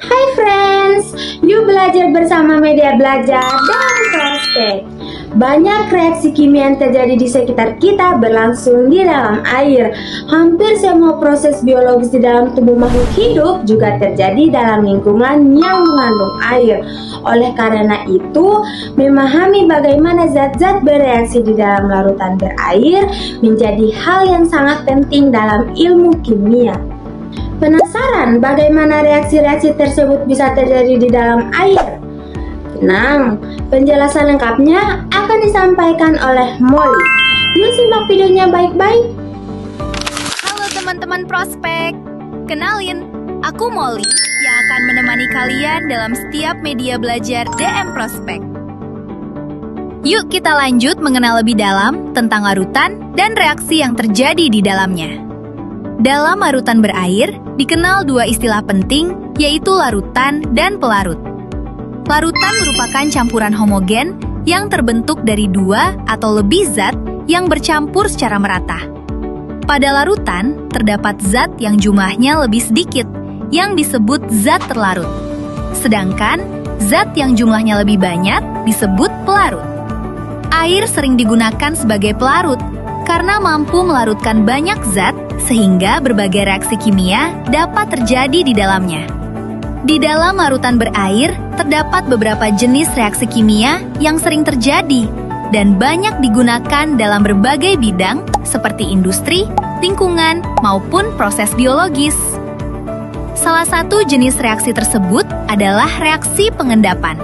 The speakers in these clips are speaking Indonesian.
Hai friends, yuk belajar bersama media belajar dan prospek. Banyak reaksi kimia yang terjadi di sekitar kita berlangsung di dalam air. Hampir semua proses biologis di dalam tubuh makhluk hidup juga terjadi dalam lingkungan yang mengandung air. Oleh karena itu, memahami bagaimana zat-zat bereaksi di dalam larutan berair menjadi hal yang sangat penting dalam ilmu kimia. Penasaran bagaimana reaksi-reaksi tersebut bisa terjadi di dalam air? Tenang, penjelasan lengkapnya akan disampaikan oleh Molly. Yuk simak videonya baik-baik. Halo teman-teman prospek, kenalin, aku Molly yang akan menemani kalian dalam setiap media belajar DM Prospek. Yuk kita lanjut mengenal lebih dalam tentang larutan dan reaksi yang terjadi di dalamnya. Dalam larutan berair, dikenal dua istilah penting, yaitu larutan dan pelarut. Larutan merupakan campuran homogen yang terbentuk dari dua atau lebih zat yang bercampur secara merata. Pada larutan, terdapat zat yang jumlahnya lebih sedikit, yang disebut zat terlarut. Sedangkan, zat yang jumlahnya lebih banyak disebut pelarut. Air sering digunakan sebagai pelarut, karena mampu melarutkan banyak zat sehingga berbagai reaksi kimia dapat terjadi di dalamnya. Di dalam larutan berair, terdapat beberapa jenis reaksi kimia yang sering terjadi dan banyak digunakan dalam berbagai bidang seperti industri, lingkungan, maupun proses biologis. Salah satu jenis reaksi tersebut adalah reaksi pengendapan.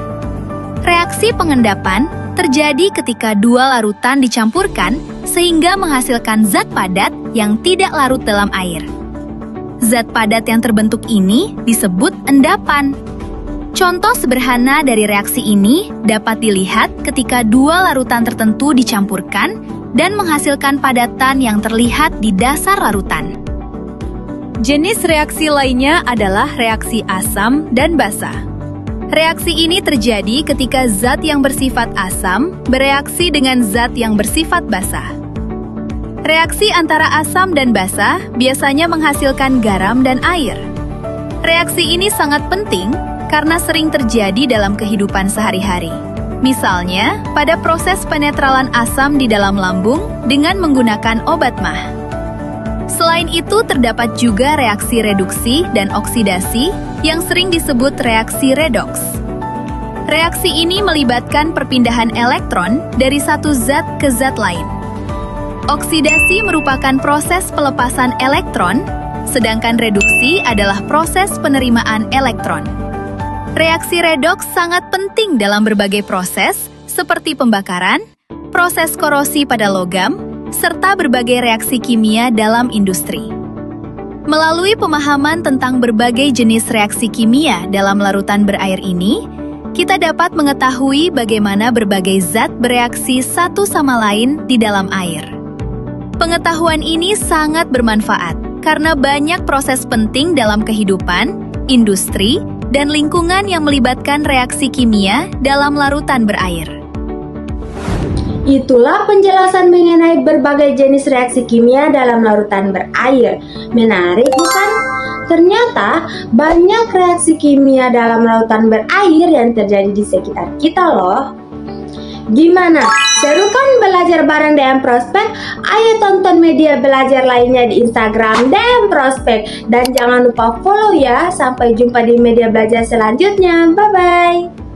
Reaksi pengendapan terjadi ketika dua larutan dicampurkan sehingga menghasilkan zat padat yang tidak larut dalam air. Zat padat yang terbentuk ini disebut endapan. Contoh sederhana dari reaksi ini dapat dilihat ketika dua larutan tertentu dicampurkan dan menghasilkan padatan yang terlihat di dasar larutan. Jenis reaksi lainnya adalah reaksi asam dan basa. Reaksi ini terjadi ketika zat yang bersifat asam bereaksi dengan zat yang bersifat basa. Reaksi antara asam dan basa biasanya menghasilkan garam dan air. Reaksi ini sangat penting karena sering terjadi dalam kehidupan sehari-hari. Misalnya, pada proses penetralan asam di dalam lambung dengan menggunakan obat mah. Selain itu, terdapat juga reaksi reduksi dan oksidasi yang sering disebut reaksi redoks. Reaksi ini melibatkan perpindahan elektron dari satu zat ke zat lain. Oksidasi merupakan proses pelepasan elektron, sedangkan reduksi adalah proses penerimaan elektron. Reaksi redoks sangat penting dalam berbagai proses, seperti pembakaran, proses korosi pada logam, serta berbagai reaksi kimia dalam industri. Melalui pemahaman tentang berbagai jenis reaksi kimia dalam larutan berair ini, kita dapat mengetahui bagaimana berbagai zat bereaksi satu sama lain di dalam air. Pengetahuan ini sangat bermanfaat karena banyak proses penting dalam kehidupan, industri, dan lingkungan yang melibatkan reaksi kimia dalam larutan berair. Itulah penjelasan mengenai berbagai jenis reaksi kimia dalam larutan berair. Menarik bukan? Ternyata banyak reaksi kimia dalam lautan berair yang terjadi di sekitar kita loh. Gimana? Seru kan belajar bareng DM Prospek? Ayo tonton media belajar lainnya di Instagram DM Prospek. Dan jangan lupa follow ya. Sampai jumpa di media belajar selanjutnya. Bye-bye.